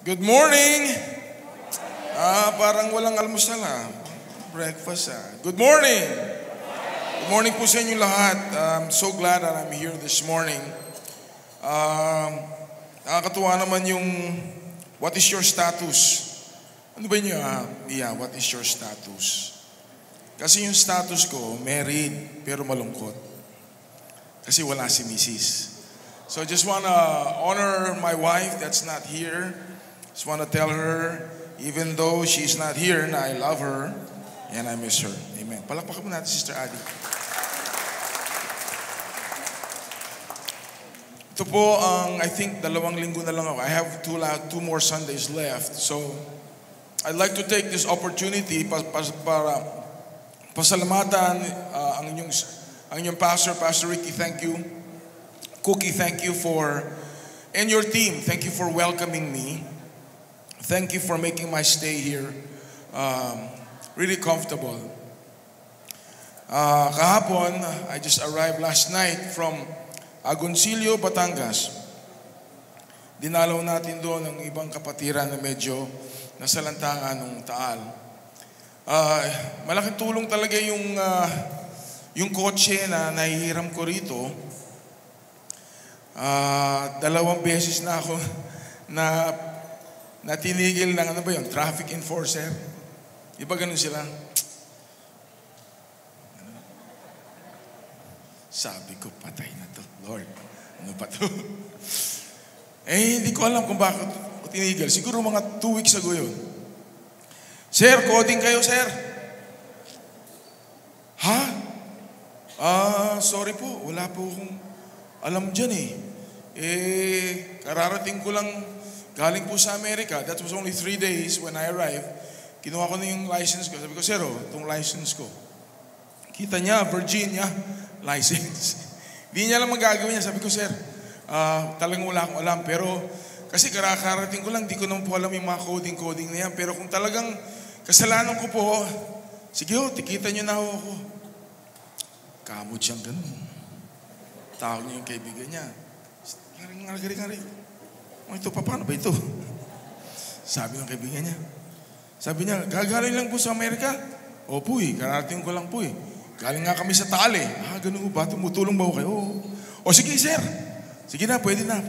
Good morning! Parang walang almusal Breakfast Good morning! Good morning po sa inyo lahat. I'm so glad that I'm here this morning. Nakakatuwa naman yung what is your status? Ano ba niyo? What is your status? Kasi yung status ko, married pero malungkot. Kasi wala si Mrs. So I just want to honor my wife that's not here. Just want to tell her, even though she's not here, na I love her and I miss her. Amen. Palakpakan mo natin, Sister Adi. Ito po I think 2 linggo na lang ako. I have two more Sundays left. So, I'd like to take this opportunity para pasalamatan ang inyong pastor, Pastor Ricky, thank you. Cookie, thank you and your team, thank you for welcoming me. Thank you for making my stay here really comfortable. Kahapon, I just arrived last night from Agoncillo, Batangas. Dinalaw natin doon ang ibang kapatiran na medyo nasalantangan ng Taal. Malaking tulong talaga yung kotse na nahihiram ko rito. 2 beses na ako na tinigil ng traffic enforcer. Iba ganun sila. Sabi ko, patay na to. Lord, ano ba to? Hindi ko alam kung bakit ko tinigil. Siguro mga 2 weeks ago yun. Sir, coding kayo, sir. Sorry po. Wala po akong alam dyan kararating ko lang galing po sa Amerika. That was only 3 days when I arrived. Kinuha ko na yung license ko. Sabi ko, sir, itong license ko. Kita niya, Virginia license. Di niya lang magagawin niya. Sabi ko, sir, talagang wala akong alam. Pero kasi karakarating ko lang, di ko naman po alam yung mga coding na yan. Pero kung talagang kasalanan ko po, sige tikita niyo na ako. Kamot siyang ganun. Tawag niya yung kaibigan niya. Ngari. Ito, paano ba ito? Sabi ng kaibigan niya. Sabi niya, gagaling lang po sa Amerika? Opo kararating ko lang po Galing nga kami sa Taal ganun ba? Tumutulong ba ko kayo? O sige sir. Sige na, pwede na.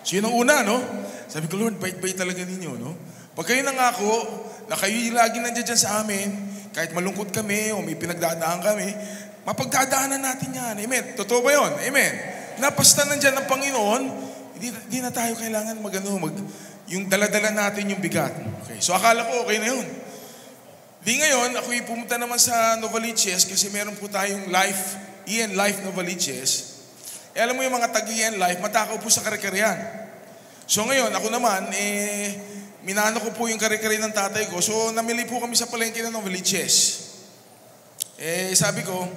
So yun ang una, no? Sabi ko, Lord, bait-bait talaga ninyo, no? Pag kayo nangako, na kayo lagi nandiyan sa amin, kahit malungkot kami o may pinagdadaan kami, mapagdadaanan natin yan. Amen. Totoo ba yun? Amen. Napasta nandyan ng Panginoon, hindi na tayo kailangan yung daladala natin yung bigat. Okay. So akala ko okay na yun. Di ngayon, ako pumunta naman sa Novaliches kasi meron po tayong Ian Life Novaliches. Alam mo yung mga tag-Ian Life, matakaw po sa kare-karehan. So ngayon, ako naman, minano ko po yung kare-kare ng tatay ko. So namili po kami sa palengke ng Novaliches. Sabi ko,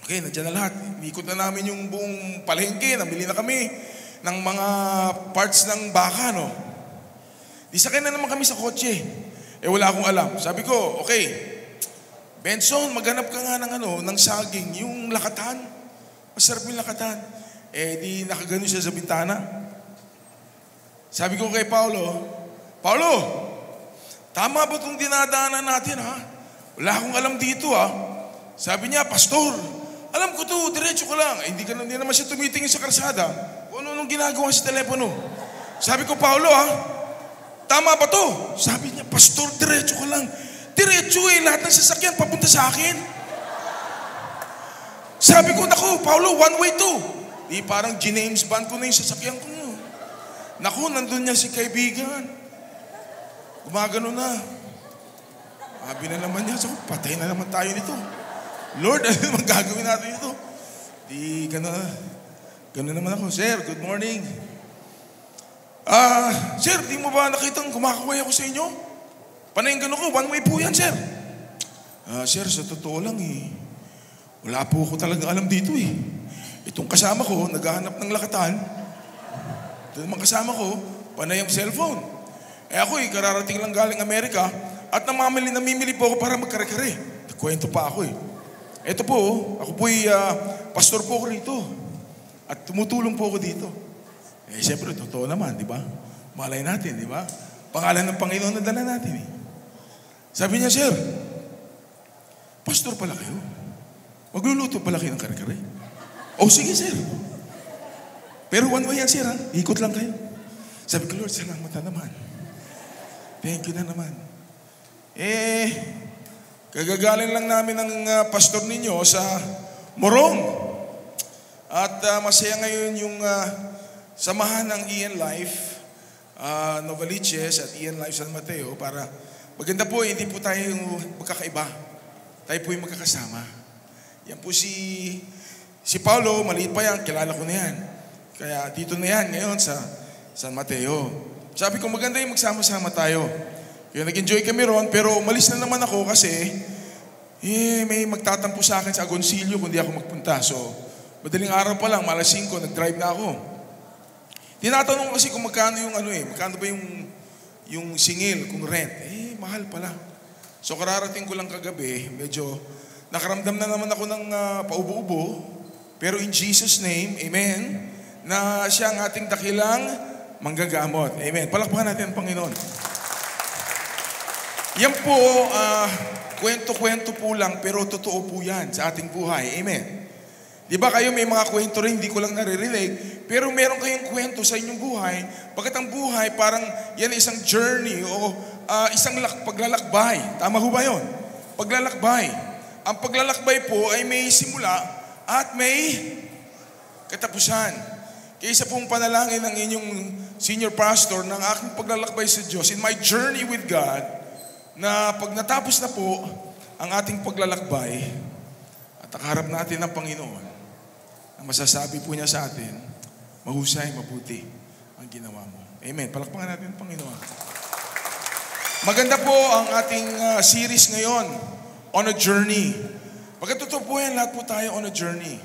okay, nandiyan na lahat. Ikot na namin yung buong palengke. Nabili na kami ng mga parts ng baka, no? Di sakay na naman kami sa kotse. Wala akong alam. Sabi ko, okay, Benson, maghanap ka nga ng saging. Yung lakatan. Masarap yung lakatan. Di nakagano siya sa bintana. Sabi ko kay Paulo, tama ba itong dinadaanan natin, Wala akong alam dito, Sabi niya, Pastor, alam ko to, diretso ko lang. Hindi naman siya tumitingin sa karsada. Kung ano ginagawa sa telepono. Sabi ko, Paulo, tama ba to? Sabi niya, Pastor, diretso ko lang. Diretso lahat ng sasakyan papunta sa akin. Sabi ko, naku, Paulo, one way to. Di parang James Bond ko na yung sasakyan ko. Naku, nandun niya si kaibigan. Gumagano na. Sabi na naman niya, patay na naman tayo nito. Lord, ano naman gagawin natin ito? Di gano'n naman ako. Sir, good morning. Sir, di mo ba nakitang kumakaway ako sa inyo? Panay gano'n ko, one way po yan, sir. Sir, sa totoo lang wala po ako talagang alam dito Itong kasama ko, naghahanap ng lakatan. Ito naman kasama ko, panay ang cellphone. Ako kararating lang galing Amerika at namimili po ako para magkare-kare. Kwento pa ako Ito po, ako po'y pastor po ako rito. At tumutulong po ako dito. Siyempre, totoo naman, di ba? Malay natin, di ba? Pangalan ng Panginoon na dala natin eh. Sabi niya, sir, pastor pala kayo. Magluluto pala kayo ng kare-kare. Oh, sige sir. Pero one way yan sir, ha? Ikot lang kayo. Sabi ko, Lord, salamat na naman. Thank you na naman. Kagagaling lang namin ng pastor ninyo sa Morong. At masaya ngayon yung samahan ng Ian Life, Novaliches at Ian Life San Mateo para maganda po, hindi po tayo magkakaiba. Tayo po yung magkakasama. Yan po si Paulo, maliit pa yan, kilala ko na yan. Kaya dito na yan ngayon sa San Mateo. Sabi ko maganda yung magsama-sama tayo. Kaya nag-enjoy kami ron, pero umalis na naman ako kasi may magtatampo sa akin sa Agoncillo kung di ako magpunta. So, madaling araw pa lang, malas 5, nag-drive na ako. Tinatanong kasi kung magkano yung magkano ba yung singil, kung rent. Mahal pala. So, kararating ko lang kagabi, medyo nakaramdam na naman ako ng paubo-ubo. Pero in Jesus' name, amen, na siya ang ating dakilang manggagamot. Amen. Palakpakan natin ang Panginoon. Yan po, kwento-kwento po lang, pero totoo po yan sa ating buhay. Amen. Di ba kayo may mga kwento rin, hindi ko lang naririnig, pero meron kayong kwento sa inyong buhay, pagkat ang buhay parang yan isang journey o isang paglalakbay. Tama ho ba yun? Paglalakbay. Ang paglalakbay po ay may simula at may katapusan. Kaya isa pong panalangin ng inyong senior pastor ng aking paglalakbay sa Diyos, in my journey with God, na pag natapos na po ang ating paglalakbay at nakaharap natin ng Panginoon, ang masasabi po niya sa atin, mahusay, mabuti ang ginawa mo. Amen. Palakpakan natin ang Panginoon. Maganda po ang ating series ngayon, On a Journey. Pagkatotoo po yan, lahat po tayo on a journey.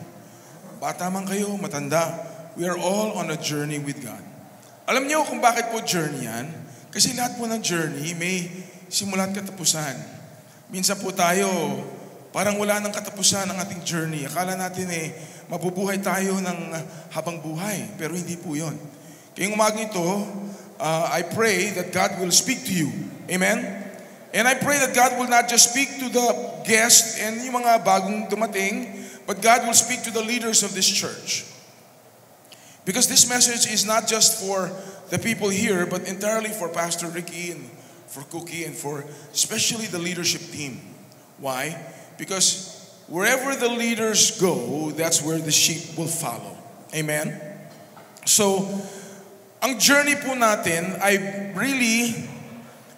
Bata man kayo, matanda, we are all on a journey with God. Alam niyo kung bakit po journey yan? Kasi lahat po ng journey may simula at katapusan. Minsan po tayo, parang wala nang katapusan ang ating journey. Akala natin mabubuhay tayo ng habang buhay. Pero hindi po yun. Kaya umagang ito, I pray that God will speak to you. Amen? And I pray that God will not just speak to the guests and yung mga bagong dumating, but God will speak to the leaders of this church. Because this message is not just for the people here, but entirely for Pastor Ricky and for Cookie and for especially the leadership team. Why? Because wherever the leaders go, that's where the sheep will follow. Amen? So, ang journey po natin ay really,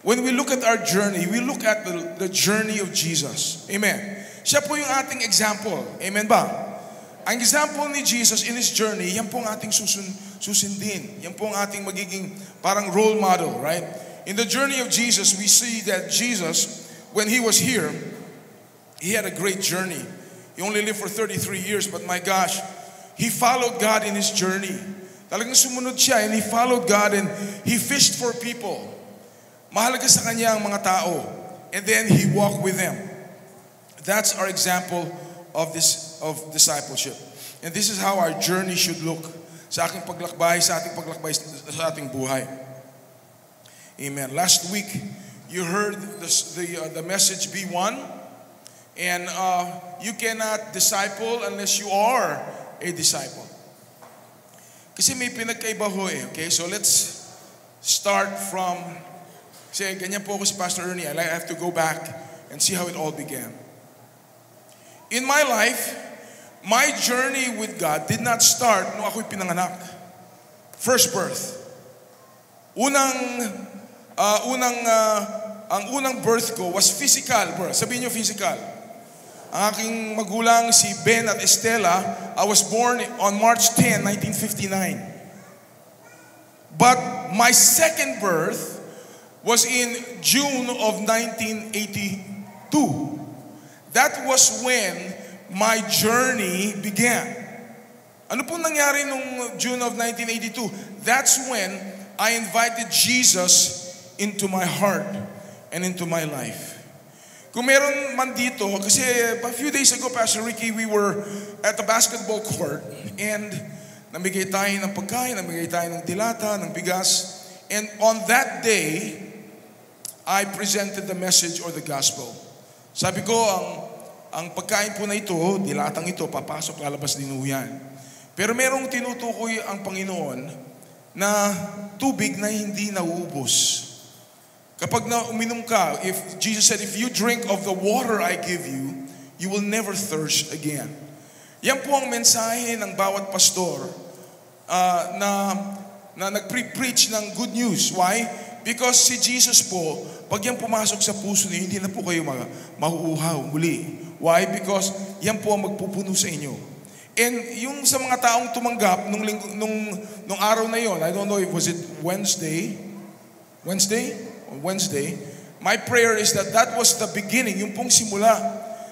when we look at our journey, we look at the journey of Jesus. Amen? Siya po yung ating example. Amen ba? Ang example ni Jesus in His journey, yan po ang ating susundin. Yan po ang ating magiging parang role model, right? In the journey of Jesus, we see that Jesus, when He was here, He had a great journey. He only lived for 33 years, but my gosh, He followed God in His journey. Talagang sumunod siya and He followed God and He fished for people. Mahalaga sa Kanya ang mga tao. And then He walked with them. That's our example of discipleship. And this is how our journey should look sa ating paglakbay, sa ating buhay. Amen. Last week, you heard the message, Be One. And you cannot disciple unless you are a disciple. Kasi may pinagkaiba ho okay? So let's start from, kasi ganyan po ako si Pastor Ernie. I have to go back and see how it all began. In my life, my journey with God did not start nung ako'y pinanganak. First birth. Ang unang birth ko was physical birth. Sabihin niyo physical. Ang aking magulang si Ben at Estela, I was born on March 10, 1959. But my second birth was in June of 1982. That was when my journey began. Ano pong nangyari nung June of 1982? That's when I invited Jesus into my heart and into my life. Kung meron man dito, kasi a few days ago, Pastor Ricky, we were at the basketball court and namigay tayo ng pagkain, namigay tayo ng dilata, ng bigas. And on that day, I presented the message or the gospel. Sabi ko, ang pagkain po na ito, dilatang ito, papasok, lalabas din ho yan. Pero merong tinutukoy ang Panginoon na tubig na hindi nauubos. Kapag uminom ka, if Jesus said, if you drink of the water I give you, you will never thirst again. Yan po ang mensahe ng bawat pastor na nagpre-preach ng good news. Why? Because si Jesus po, pag yan pumasok sa puso niyo, hindi na po kayo mahuuhaw muli. Why? Because yan po ang magpupuno sa inyo. And yung sa mga taong tumanggap nung araw na yon, I don't know if was it Wednesday, my prayer is that was the beginning, yung pong simula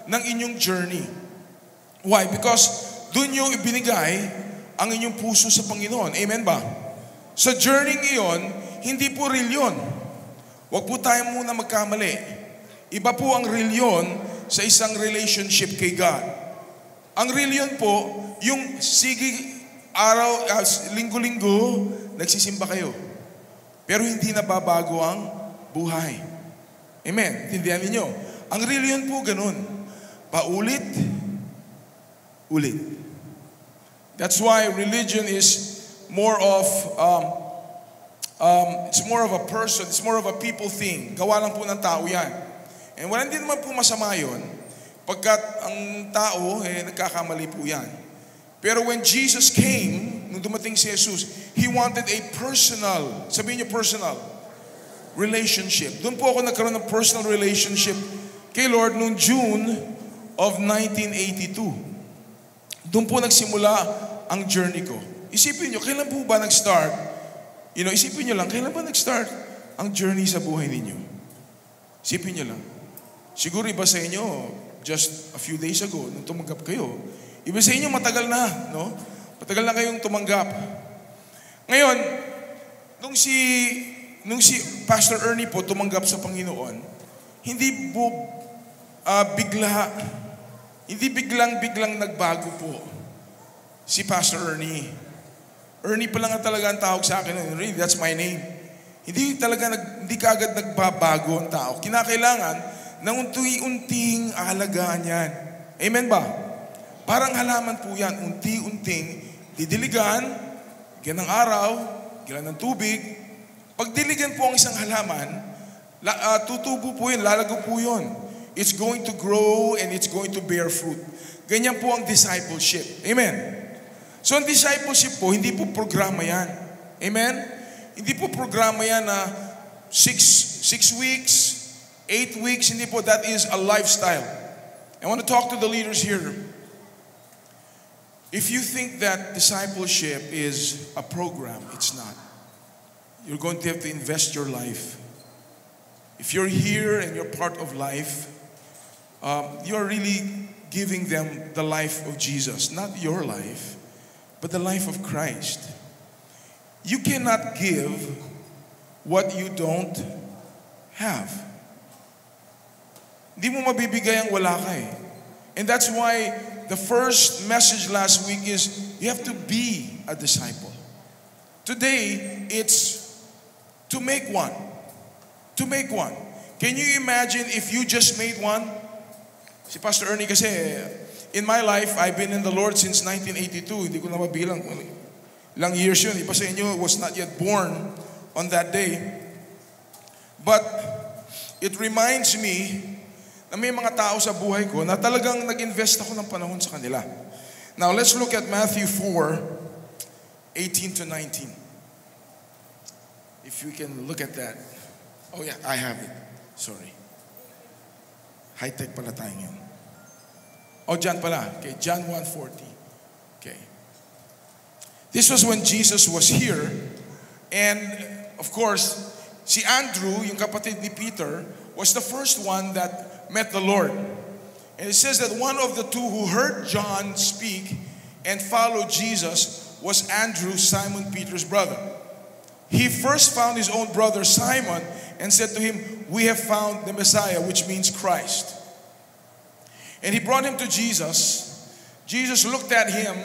ng inyong journey. Why? Because doon nyo ibinigay ang inyong puso sa Panginoon. Amen ba? Sa journey ngayon, hindi po reliyon. Huwag po tayo muna magkamali. Iba po ang reliyon sa isang relationship kay God. Ang reliyon po, yung sige araw, linggo-linggo, nagsisimba kayo. Pero hindi nababago ang buhay. Amen. Tindihan ninyo. Ang reliyon po ganun. Paulit, ulit. That's why religion is more of it's more of a person, it's more of a people thing. Gawa lang po ng tao yan. And wala din naman po masama yun, pagkat ang tao, nagkakamali po yan. Pero when Jesus came, nung dumating si Jesus, He wanted a personal, sabihin niyo personal, relationship. Doon po ako nagkaroon ng personal relationship kay Lord noong June of 1982. Doon po nagsimula ang journey ko. Isipin nyo, kailan po ba nag-start? Isipin nyo lang, kailan ba nag-start ang journey sa buhay ninyo? Isipin nyo lang. Siguro iba sa inyo, just a few days ago, nung tumanggap kayo. Iba sa inyo, matagal na, no? Matagal na kayong tumanggap. Ngayon, nung si Pastor Ernie po tumanggap sa Panginoon, hindi po biglang nagbago po si Pastor Ernie. Ernie pa lang talaga ang tawag sa akin. Really, that's my name. Hindi kagad nagbabago ang tao. Kinakailangan ng unti-unting alagaan yan. Amen ba? Parang halaman po yan. Unti-unting didiligan, bigyan ng araw, bigyan ng tubig. Pag diligan po ang isang halaman, tutubo po yun, lalago po yun. It's going to grow and it's going to bear fruit. Ganyan po ang discipleship. Amen? So ang discipleship po, hindi po programa yan. Amen? Hindi po programa yan na 6 weeks, 8 weeks, hindi po. That is a lifestyle. I want to talk to the leaders here. If you think that discipleship is a program, it's not. You're going to have to invest your life. If you're here and you're part of life, you're really giving them the life of Jesus. Not your life, but the life of Christ. You cannot give what you don't have. Hindi mo mabibigay ang wala ka eh. And that's why the first message last week is you have to be a disciple. Today, it's to make one. To make one. Can you imagine if you just made one? Si Pastor Ernie kasi, in my life, I've been in the Lord since 1982. Hindi ko na mabilang. Ilang years yun. Iba sa inyo was not yet born on that day. But it reminds me na may mga tao sa buhay ko na talagang nag-invest ako ng panahon sa kanila. Now, let's look at Matthew 4:18 to 19. If you can look at that. Oh yeah, I have it. Sorry. High-tech pala tayo ngayon. Oh, John pala. Okay, John 1:40. Okay. This was when Jesus was here. And, of course, si Andrew, yung kapatid ni Peter, was the first one that met the Lord. And it says that one of the two who heard John speak and followed Jesus was Andrew, Simon Peter's brother. He first found his own brother Simon and said to him, "We have found the Messiah," which means Christ. And he brought him to Jesus. Jesus looked at him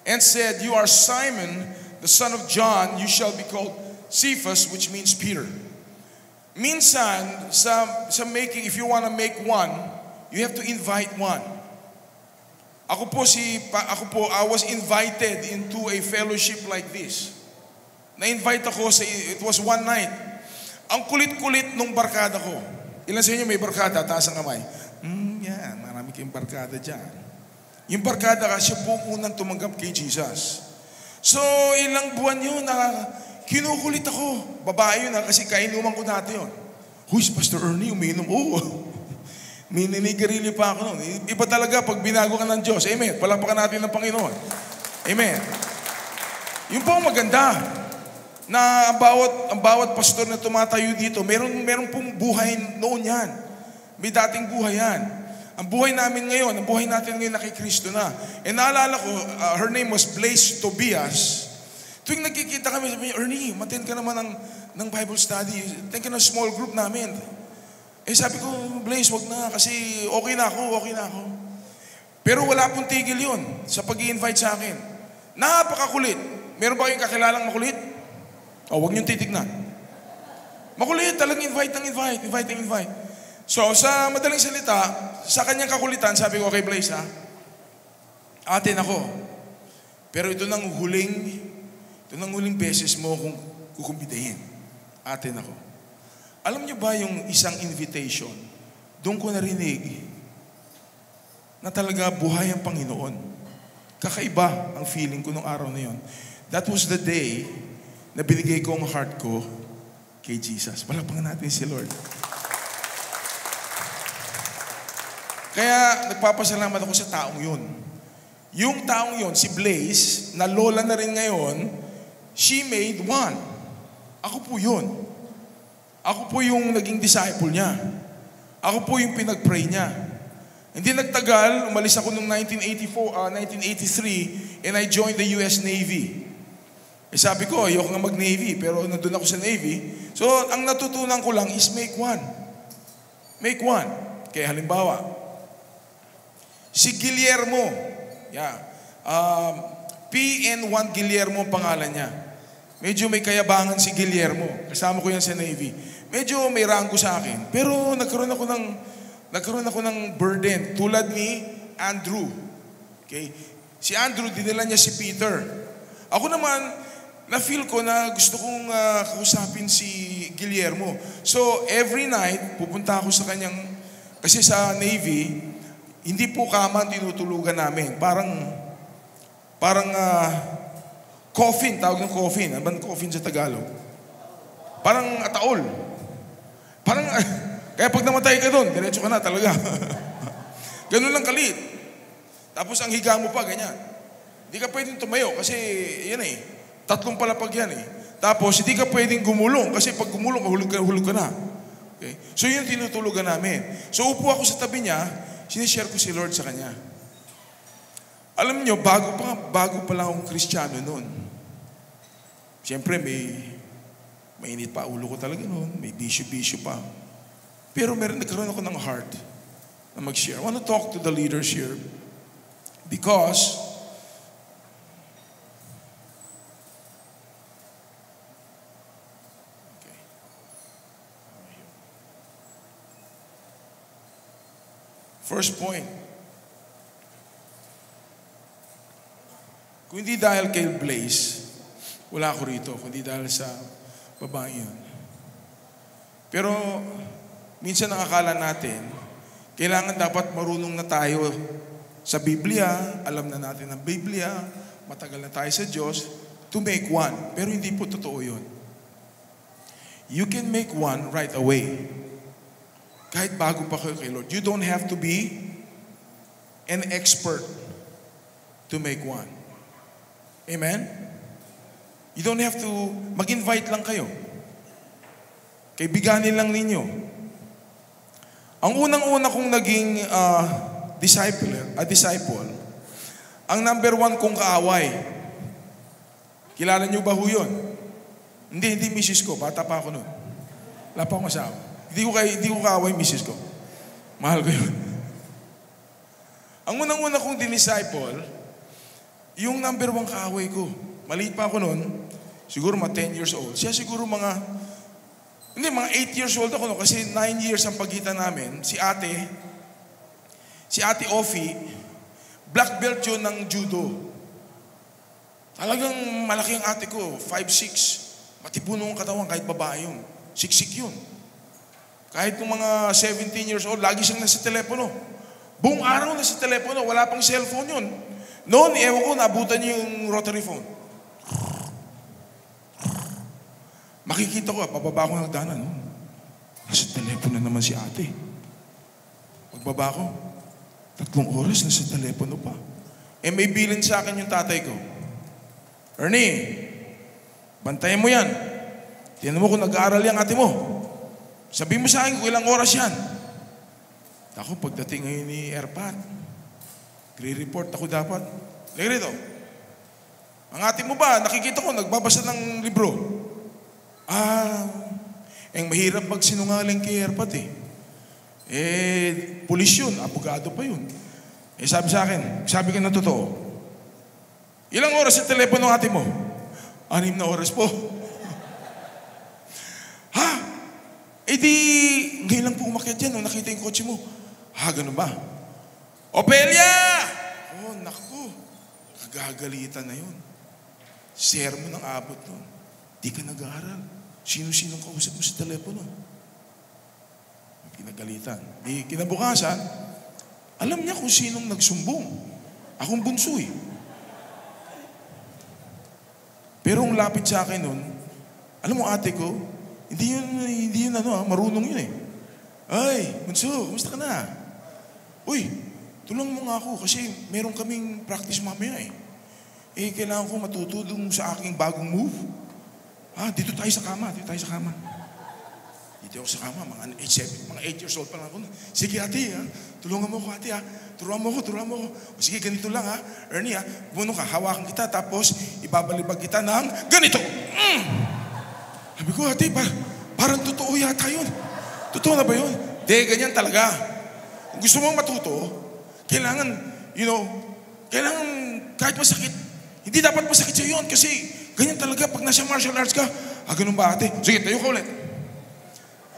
and said, "You are Simon, the son of John. You shall be called Cephas, which means Peter. Minsan, sa making, if you want to make one, you have to invite one. Ako po, I was invited into a fellowship like this. Na-invite ako it was one night. Ang kulit-kulit nung barkada ko. Ilan sa inyo may barkada? Taas ang kamay. Yan, marami kayong barkada dyan. Yung barkada ka, siya po unang tumanggap kay Jesus. So, ilang buwan yun na kinukulit ako. Babae yun kasi kainuman ko dati yun. Who's Pastor Ernie? Umiinom. May ninigarilyo pa ako noon. Iba talaga pag binago ka ng Diyos. Amen. Palapakan natin ng Panginoon. Amen. Yun po ang maganda. Na ang bawat pastor na tumatayo dito, meron pong buhay noon yan. May dating buhay yan. Ang buhay namin ngayon, ang buhay natin ngayon na kay Kristo na. E naalala ko, her name was Blaise Tobias. Tuwing nagkikita kami, sabi niya, Ernie, matin ka naman ng Bible study. Attend ka ng small group namin. Eh sabi ko, Blaise, wag na kasi okay na ako. Pero wala pong tigil yun sa pag-i-invite sa akin. Napakakulit. Meron ba kayong kakilalang makulit? Wag niyong titignan. Makulit, talagang invite. So, sa madaling salita, sa kanyang kakulitan, sabi ko, okay, Blaise, atin ako. Pero ito nang huling beses mo kung kukumbidahin. Atin ako. Alam niyo ba yung isang invitation, doon ko narinig na talaga buhay ang Panginoon. Kakaiba ang feeling ko nung araw na yun. That was the day na binigay ko ang heart ko kay Jesus. Palapakan natin si Lord. Kaya nagpapasalamat ako sa taong yun. Yung taong yun, si Blaise, na lola na rin ngayon, she made one. Ako po yun. Ako po yung naging disciple niya. Ako po yung pinag-pray niya. Hindi nagtagal, umalis ako noong 1983 and I joined the US Navy. Eh sabi ko, ayoko nga mag-Navy, pero nandun ako sa Navy. So, ang natutunan ko lang is make one. Make one. Kaya halimbawa, si Guillermo, PN1 Guillermo ang pangalan niya. Medyo may kayabangan si Guillermo. Kasama ko yan sa Navy. Medyo may rango sa akin. Pero nagkaroon ako ng burden. Tulad ni Andrew. Okay? Si Andrew, dinala niya si Peter. Ako naman, na-feel ko na gusto kong kausapin si Guillermo. So, every night, pupunta ako sa kanyang, kasi sa Navy, hindi po kama ang tinutulugan namin. Parang coffin, tawag ng coffin. Ano ba coffin sa Tagalog? Parang ataol. Kaya pag namatay ka doon, diretso ka na talaga. Ganun lang kalit. Tapos ang higa mo pa, ganyan. Hindi ka pwedeng tumayo kasi, yan 3 palapag yan Tapos hindi ka pwedeng gumulong kasi pag gumulong, hulog ka na. Okay? So yun tinutulugan namin. So upo ako sa tabi niya, sinishare ko si Lord sa kanya. Alam niyo, bago pa lang akong Kristiyano noon. Siyempre, mainit pa ulo ko talaga noon. May bisyo pa. Pero nagkaroon ako ng heart na mag-share. I want to talk to the leaders here because first point, kung hindi dahil kay Blaise, wala ako rito. Kundi dahil sa babae yun. Pero, minsan ang akala natin, kailangan dapat marunong na tayo sa Biblia, alam na natin ang Biblia, matagal na tayo sa Diyos, to make one. Pero hindi po totoo yun. You can make one right away. Kahit bago pa kayo kay Lord. You don't have to be an expert to make one. Amen? You don't have to, mag-invite lang kayo. Kaibiganin lang ninyo. Ang unang-una kong naging disciple, ang number 1 kong kaaway. Kilala niyo ba ho yun? Hindi misis ko. Bata pa ako noon. Wala pa akong asawa. Hindi ko kaaway misis ko. Mahal ko yun. Ang unang-una kong dinisciple, yung number 1 kaaway ko. Maliit pa ako noon. Siguro mga 10 years old. Siya siguro mga 8 years old ako no, kasi 9 years ang pagitan namin. Si ate Offie, black belt yun ng judo. Talagang malaki ang ate ko, 5'6". Matipuno ang katawan kahit babae yun. Siksik yun. Kahit nung mga 17 years old, lagi siyang nasa telepono. Buong araw nasa telepono, wala pang cellphone yun. Noon, ewan ko, naabutan niya yung rotary phone. Makikita ko, pababa ko ng daanan. Nasa telepono naman si ate. Pagbaba ko, 3 oras nasa telepono pa. May bilin sa akin yung tatay ko. Ernie, bantayan mo yan. Tiyan mo kung nag-aaral yung ate mo. Sabi mo sa akin kung ilang oras yan. Ako, pagdating ngayon ni Erpat, re-report ako dapat. Lagi rito. Ang ate mo ba, nakikita ko, nagbabasa ng libro. Ang mahirap magsinungaling kay Erpat eh. Pulis yun, abogado pa yun. Sabi sa akin, sabi ka na totoo. Ilang oras sa telepono ng ate mo? 6 na oras po. Ha? Di, ngayon lang po umakyat yan nung nakita yung kotse mo. Ha, ganun ba? Opelia! Oh, naku. Kagagalitan na yun. Sermon ng abot nun. Di ka nag-aaral. Sino-sinong kausap mo sa telepono? Pinagalitan. Di kinabukasan, alam niya kung sinong nagsumbong. Akong bunso eh. Pero ang lapit sa akin nun, alam mo ate ko, hindi yun marunong yun eh. Ay, bunso, kumusta ka na? Uy, tulungan mo nga ako kasi meron kaming practice mamaya eh. Kailangan ko matutulong sa aking bagong move. Dito tayo sa kama. Dito ako sa kama, mga 8 years old pa lang ako. Sige ate, tulungan mo ako ate, turuan mo ako. O sige, ganito lang Ernie, buno ka, hawakan kita, tapos ibabalibag kita ng ganito. Sabi ko, ate, parang totoo yata yun. Totoo na ba yun? Ganyan talaga. Kung gusto mong matuto, kailangan kahit masakit, hindi dapat masakit sa'yo yun kasi ganyan talaga pag nasa martial arts ka. Ganun ba ate? Sige, tayo ka ulit.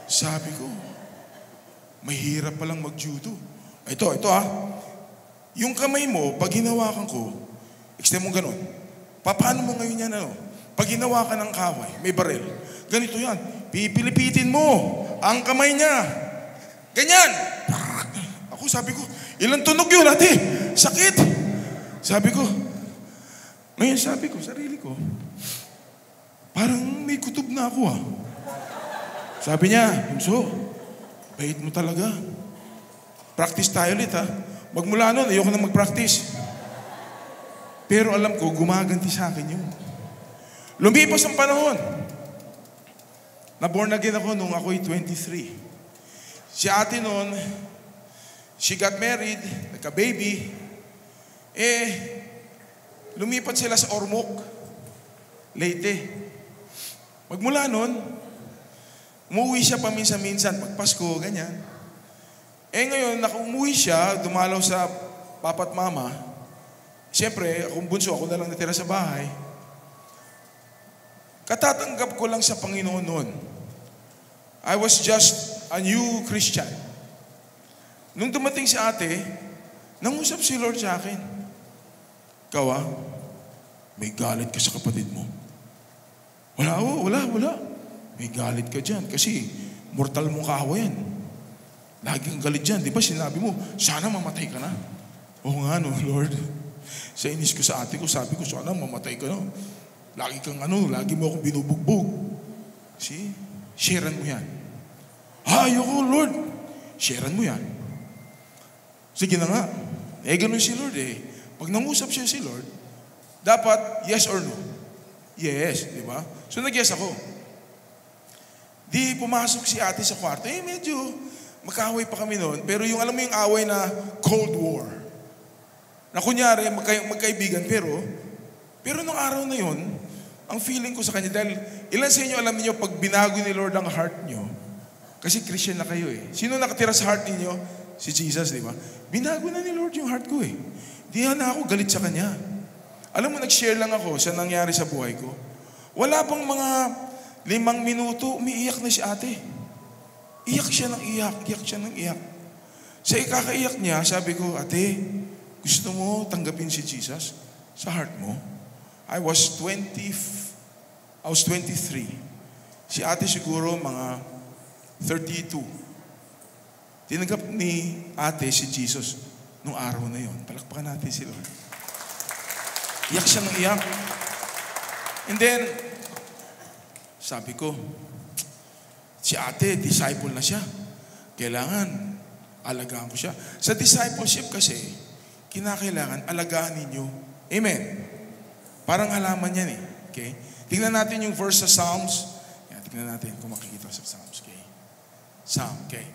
Sabi ko, mahirap palang mag-judo. Ito Yung kamay mo, pag hinawakan ko, extend mo ganun. Paano mo ngayon yan Pag hinawakan ng kaway, may baril. Ganito yan. Pipilipitin mo ang kamay niya. Ganyan. Ako sabi ko, ilang tunog yun ate? Sakit. Sabi ko, ngayon sabi ko, sarili ko, parang may kutob na ako Sabi niya, Bunso, bait mo talaga. Practice tayo ulit Magmula nun, ayoko na mag-practice. Pero alam ko, gumaganti sa akin yun. Lumipas ang panahon. Na-born again ako nung ako'y 23. Si ate nun, she got married, nagka-baby. Lumipat sila sa Ormoc, Leyte. Magmula nun, umuwi siya paminsan-minsan, pag Pasko, ganyan. Ngayon, umuwi siya, dumalaw sa papa at mama. Siyempre, akong bunso, ako na lang natira sa bahay. Katatanggap ko lang sa Panginoon noon. I was just a new Christian. Nung dumating si ate, nangusap si Lord sa akin. Ikaw may galit ka sa kapatid mo. Wala. May galit ka dyan kasi mortal mong kahawa yan. Lagi kang galit dyan. Di ba sinabi mo, sana mamatay ka na? Oo nga Lord. Sa inis ko sa ate ko, sabi ko, sana mamatay ka na. Lagi kang lagi mo akong binubugbog. See? Sharean mo yan. Ayoko Lord. Sharean mo yan. Sige na nga. Ganun si Lord Pag nangusap siya si Lord, dapat yes or no? Yes, di ba? So nag-yes ako. Di pumasok si ate sa kwarto. Medyo magkaaway pa kami noon. Pero yung alam mo yung away na Cold War. Na kunyari, magkaibigan. Pero nung araw na yon, ang feeling ko sa kanya, dahil ilan sa inyo alam niyo pag binago ni Lord ang heart niyo, kasi Christian na kayo Sino nakatira sa heart niyo? Si Jesus, di ba? Binago na ni Lord yung heart ko Di na ako galit sa kanya. Alam mo, nag-share lang ako sa nangyari sa buhay ko. Wala bang mga 5 minuto, umiiyak na si ate. Iyak siya ng iyak, iyak siya ng iyak. Sa ikakaiyak niya, sabi ko, ate, gusto mo tanggapin si Jesus sa heart mo? I was 23. Si ate siguro mga 32. Tinanggap ni ate si Jesus nung araw na yon. Palakpakan natin si Lord. Iyak siya ng iyak. And then, sabi ko, si ate, disciple na siya. Kailangan, alagaan ko siya. Sa discipleship kasi, kinakailangan, alagaan ninyo. Amen. Parang halaman yan eh. Okay? Tingnan natin yung verse sa Psalms. Yan, tingnan natin kung makikita sa Psalms. Okay? Psalm, okay.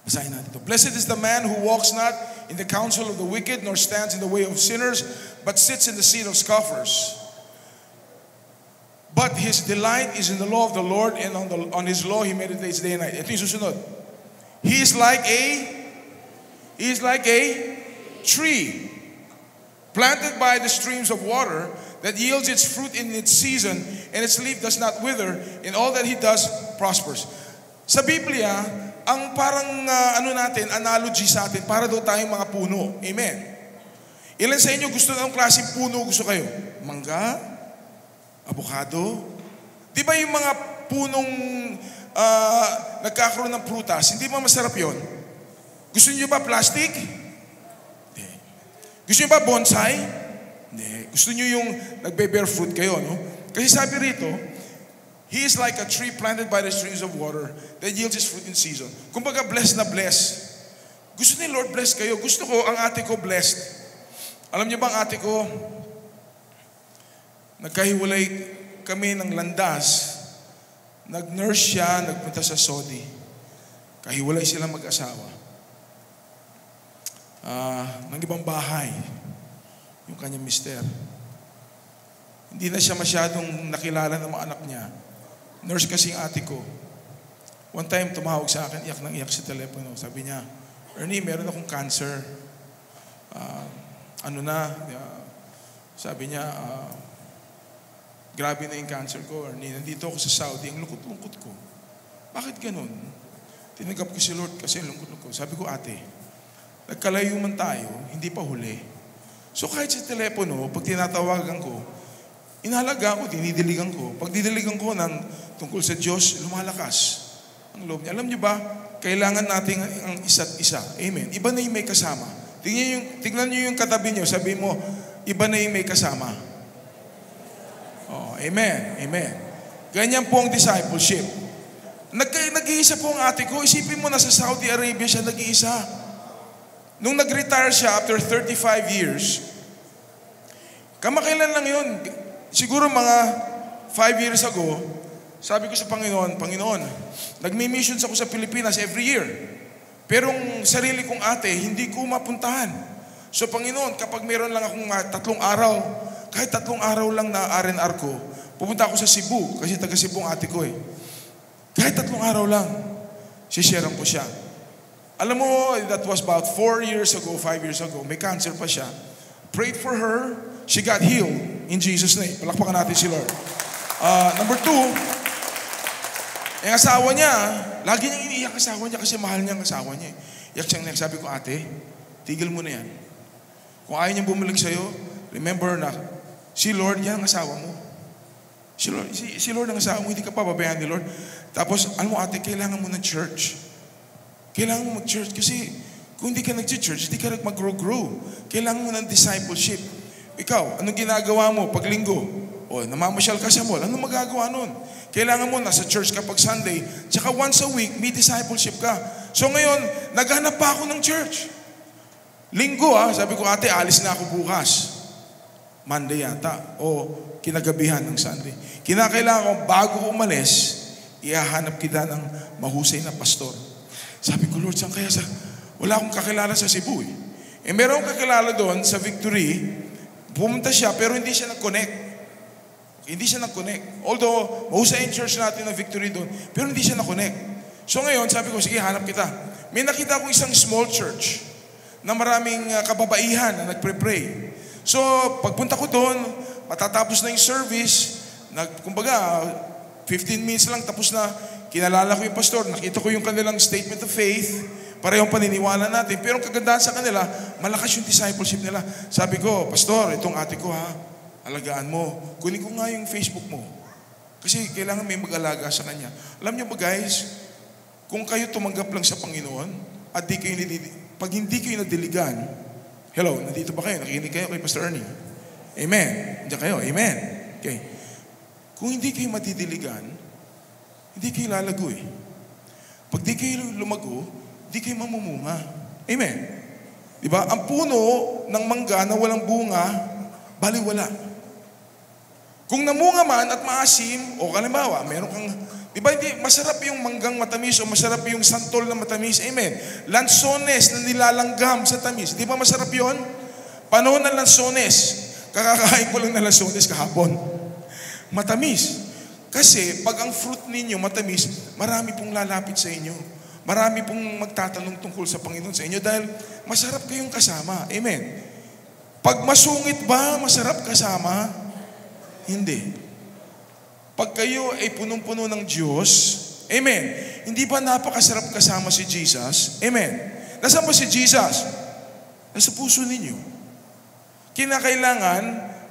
Basahin natin ito. Blessed is the man who walks not in the counsel of the wicked, nor stands in the way of sinners, but sits in the seat of scoffers. But his delight is in the law of the Lord, and on his law he meditates day and night. Ito yung susunod. He is like a tree planted by the streams of water that yields its fruit in its season, and its leaf does not wither. In all that he does prospers. Sa Biblia, ang parang analogy sa atin, para daw tayong mga puno. Amen. Ilan sa inyo gusto ng klaseng puno gusto kayo? Mangga? Avocado? Di ba yung mga punong nagkakaroon ng prutas, hindi ba masarap yon? Gusto niyo ba plastic? Hindi. Gusto niyo ba bonsai? Hindi. Gusto niyo yung nagbe-bear fruit kayo, no? Kasi sabi rito, he is like a tree planted by the streams of water that yields its fruit in season. Kumbaga, blessed na blessed. Gusto ni Lord bless kayo. Gusto ko, ang ate ko blessed. Alam niyo ba ang ate ko, nagkahiwalay kami ng landas. Nag-nurse siya, nagpunta sa Saudi. Kahiwalay sila mag-asawa. Ng ibang bahay, yung kanyang mister. Hindi na siya masyadong nakilala ng mga anak niya. Nurse kasing ate ko. One time, tumawag sa akin, iyak nang iyak sa telepono. Sabi niya, Ernie, meron akong cancer. Sabi niya, grabe na yung cancer ko, Ernie. Nandito ako sa Saudi, ang lungkot-lungkot ko. Bakit ganun? Tinanggap ko si Lord kasi ang lungkot ko. Sabi ko, ate, nagkalayo man tayo, hindi pa huli. So kahit sa telepono, pag tinatawagan ko, inalaga ko, dinidiligan ko. Pag didiligan ko ng tungkol sa Diyos, lumalakas ang loob niya. Alam niyo ba, kailangan natin ang isa't isa. Amen. Iba na yung may kasama. Tingnan niyo yung katabi niyo, sabi mo, iba na yung may kasama. Oh, amen. Amen. Ganyan po ang discipleship. Nag-iisa po ang ate ko. Isipin mo, nasa Saudi Arabia siya nag-iisa. Nung nag-retire siya after 35 years, kamakailan lang yun. Siguro mga 5 years ago, sabi ko sa Panginoon, nagmi-missions ako sa Pilipinas every year. Pero ang sarili kong ate, hindi ko mapuntahan. So Panginoon, kapag meron lang akong 3 araw, kahit 3 araw lang na R&R ko, pupunta ako sa Cebu, kasi taga Cebu ang ate ko eh. Kahit 3 araw lang, sisharean ko siya. Alam mo, that was about 4 years ago, 5 years ago, may cancer pa siya. Prayed for her, she got healed in Jesus' name. Palakpakan natin si Lord. Number 2, yung asawa niya, lagi niyang iniiyak asawa niya kasi mahal niya ang asawa niya. Iyak siyang sabi ko, ate, tigil mo na yan. Kung ayaw niyang bumalik sa'yo, remember na, si Lord, yan ang asawa mo. Si Lord ang asawa mo, hindi ka pababayaan ni Lord. Tapos, alam mo ate, kailangan mo ng church. Kailangan mo mag-church kasi kung hindi ka nag-church, hindi ka mag-grow. Kailangan mo ng discipleship. Ikaw, anong ginagawa mo pag linggo? O, namamasyal ka sa mall. Anong magagawa nun? Kailangan mo nasa church kapag Sunday. Tsaka once a week, may discipleship ka. So ngayon, naghanap pa ako ng church. Linggo sabi ko, ate, alis na ako bukas. Monday yata. O kinagabihan ng Sunday. Kinakailangan ko, bago ko umalis, ihahanap kita ng mahusay na pastor. Sabi ko, Lord, saan kaya wala akong kakilala sa Cebu eh. Meron akong kakilala doon sa Victory. Pumunta siya, pero hindi siya nag-connect. Hindi siya nag-connect. Although, mahusay yung church natin na Victory doon, pero hindi siya na-connect. So ngayon, sabi ko, sige, hanap kita. May nakita akong isang small church na maraming kababaihan na nagpre-pray. So, pagpunta ko doon, matatapos na yung service, Kumbaga, 15 minutes lang, tapos na, kinalala ko yung pastor, nakita ko yung kanilang statement of faith, parehong paniniwala natin. Pero ang kagandahan sa kanila, malakas yung discipleship nila. Sabi ko, pastor, itong ate ko ha, alagaan mo. Kunin ko nga yung Facebook mo. Kasi kailangan may mag-alaga sa kanya. Alam niyo ba guys, kung kayo tumanggap lang sa Panginoon, at pag hindi kayo nadiligan, hello, nandito ba kayo? Nakikinig kayo kay Pastor Ernie? Amen. Diyan kayo, amen. Okay. Kung hindi kayo matidiligan, hindi kayo lalago eh. Pag di kayo lumago, di kayo mamumunga. Amen. Diba? Ang puno ng mangga na walang bunga, baliwala. Kung namunga man at maasim, o kalimbawa, meron kang, diba hindi, masarap yung manggang matamis o masarap yung santol na matamis. Amen. Lansones na nilalanggam sa tamis. Di ba masarap yun? Panahon ng lansones. Kakakain ko lang ng lansones kahapon. Matamis. Kasi pag ang fruit ninyo matamis, marami pong lalapit sa inyo. Marami pong magtatanong tungkol sa Panginoon sa inyo dahil masarap kayong kasama. Amen. Pag masungit ba, masarap kasama? Hindi. Pag kayo ay punong-puno ng Diyos, amen, hindi ba napakasarap kasama si Jesus? Amen. Nasaan ba si Jesus? Nasa puso ninyo. Kinakailangan,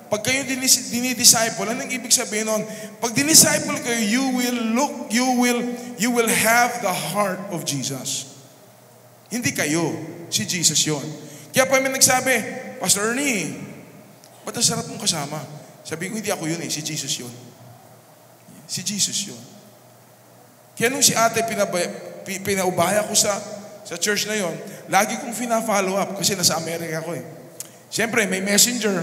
pag kayo dinidisciple, anong ibig sabihin nun? Pag dinisciple kayo, you will have the heart of Jesus. Hindi kayo, si Jesus yon. Kaya pa may nagsabi, Pastor Ernie, ba't ang sarap mong kasama? Sabi ko, hindi ako yun si Jesus yun. Si Jesus yun. Kaya nung si ate pinaubaya ko sa church na yon, lagi kong fina-follow up kasi nasa Amerika ako eh. Siyempre, may messenger.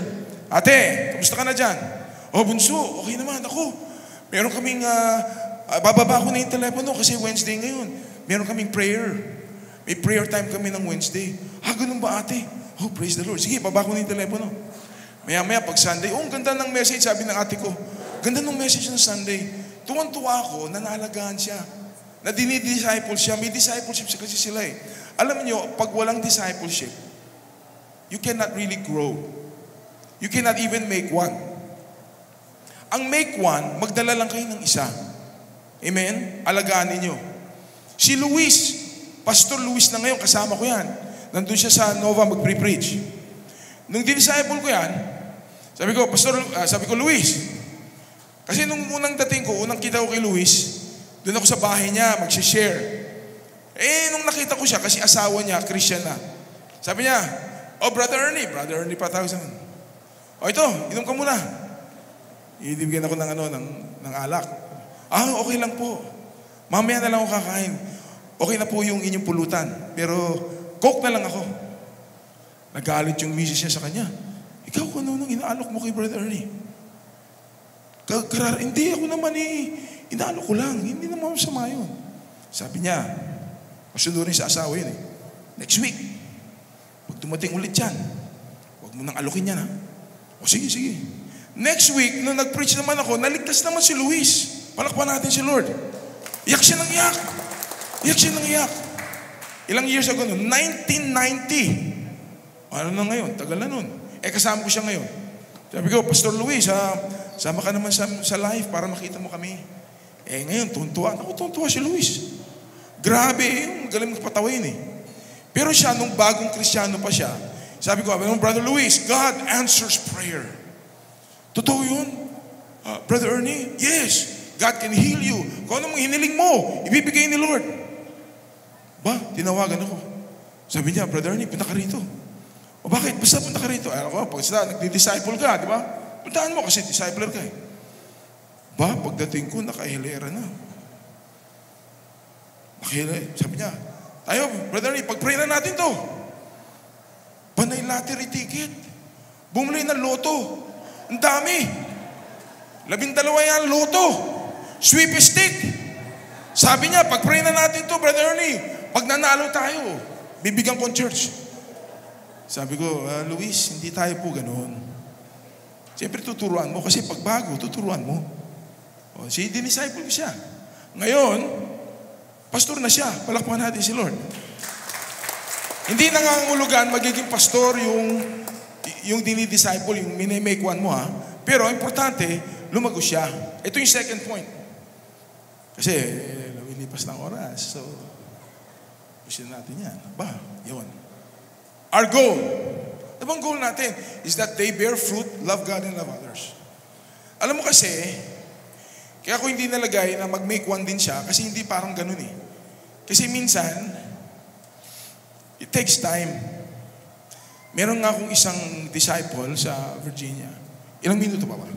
Ate, kamusta ka na dyan? Oh, bunso, okay naman ako. Meron kaming, bababa ko na yung telepono kasi Wednesday ngayon. Meron kaming prayer. May prayer time kami ng Wednesday. Ganun ba ate? Oh, praise the Lord. Sige, baba ko na yung telepono. Maya-maya, pag Sunday, ang ganda ng message, sabi ng ate ko. Ganda ng message ng Sunday. Tuwan-tuwa ako na naalagaan siya. Na dinidisciple siya. May discipleship kasi sila eh. Alam niyo, pag walang discipleship, you cannot really grow. You cannot even make one. Ang make one, magdala lang kayo ng isa. Amen? Alagaan ninyo. Si Luis, Pastor Luis na ngayon, kasama ko yan. Nandun siya sa Nova magpre-preach. Nung dinisciple ko yan, sabi ko, Pastor, sabi ko, Luis, kasi nung unang dating ko, unang kita ko kay Luis, doon ako sa bahay niya, mag-share. Nung nakita ko siya, kasi asawa niya, Christian na. Sabi niya, oh, Brother Ernie pa tawag sa akin. O ito, inom ka muna. Ibigyan ako ng alak. Okay lang po. Mamaya na lang ako kakain. Okay na po yung inyong pulutan. Pero, coke na lang ako. Nagalit yung misis niya sa kanya. Ikaw kung ano nang inaalok mo kay Brother Ernie? Hindi ako naman inaalok ko lang. Hindi naman masama yun. Sabi niya, masunurin sa asawa yun Next week, pag dumating ulit yan, huwag mo nang alokin yan ha. O sige. Next week, nung nag-preach naman ako, naligtas naman si Luis. Palakpan natin si Lord. Iyak siya ng iyak. Ilang years ago nun? 1990. Ano na ngayon? Tagal na nun. Kasama ko siya ngayon. Sabi ko, Pastor Luis, sama ka naman sa live para makita mo kami. Ngayon, tuntua si Luis. Grabe, yung galing magpatawin Pero siya, nung bagong Kristiyano pa siya, sabi ko, Brother Luis, God answers prayer. Totoo yun? Brother Ernie, yes, God can heal you. Kung ano mong hiniling mo, ibibigay ni Lord. Tinawagan ako. Sabi niya, Brother Ernie, punta ka rito. O bakit? Basta punta ka rito. Pag nagdi-disciple ka, di ba? Puntaan mo kasi discipler ka pagdating ko, nakahilera na. Sabi niya, tayo, Brother Ernie, pag-pray na natin to. Panay lottery ticket. Bumili ng loto. Ang dami. 12 yan loto. Sweep-stick. Sabi niya, pag-pray na natin to, Brother Ernie. Pag nanalo tayo, bibigyan ko ang church. Sabi ko, Luis, hindi tayo po ganoon. Siyempre tuturuan mo kasi pag bago, tuturuan mo. Dinisciple ko siya. Ngayon, pastor na siya. Palakpakan natin si Lord. Hindi nangangulugan magiging pastor yung dinidisciple, yung minimake one mo Pero importante, lumago siya. Ito yung second point. Kasi, lumilipas ng oras. So, pusin natin yan. Yun. Our goal. Ano bang goal natin? Is that they bear fruit, love God, and love others. Alam mo kasi, kaya ako hindi nalagay na mag-make one din siya kasi hindi parang ganun eh. Kasi minsan, it takes time. Meron nga akong isang disciple sa Virginia. Ilang minuto pa ba?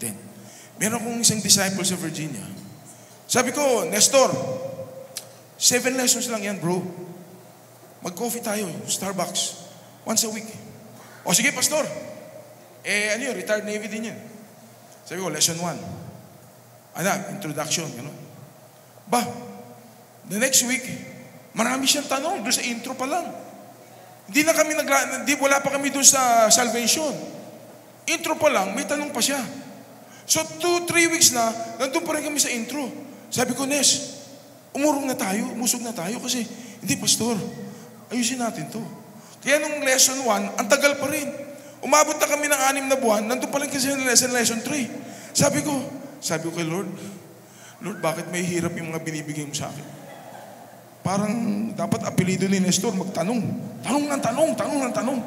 10. Meron akong isang disciple sa Virginia. Sabi ko, Nestor, 7 lessons lang yan, bro. Mag-coffee tayo, Starbucks. Once a week. O sige, pastor. Ano yun, retired Navy din yun. Sabi ko, lesson 1. Introduction, gano'n. The next week, marami siyang tanong doon sa intro pa lang. Wala pa kami doon sa salvation. Intro pa lang, may tanong pa siya. So 2-3 weeks na, nandun pa rin kami sa intro. Sabi ko, Nes, umusog na tayo kasi, hindi pastor, ayusin natin to. Kaya nung lesson 1, ang tagal pa rin. Umabot na kami ng 6 na buwan, nandun pa rin kasi lesson 3. Sabi ko kay Lord, bakit may hirap yung mga binibigay mo sa akin? Parang dapat apelido ni Nestor, magtanong. Tanong ng tanong.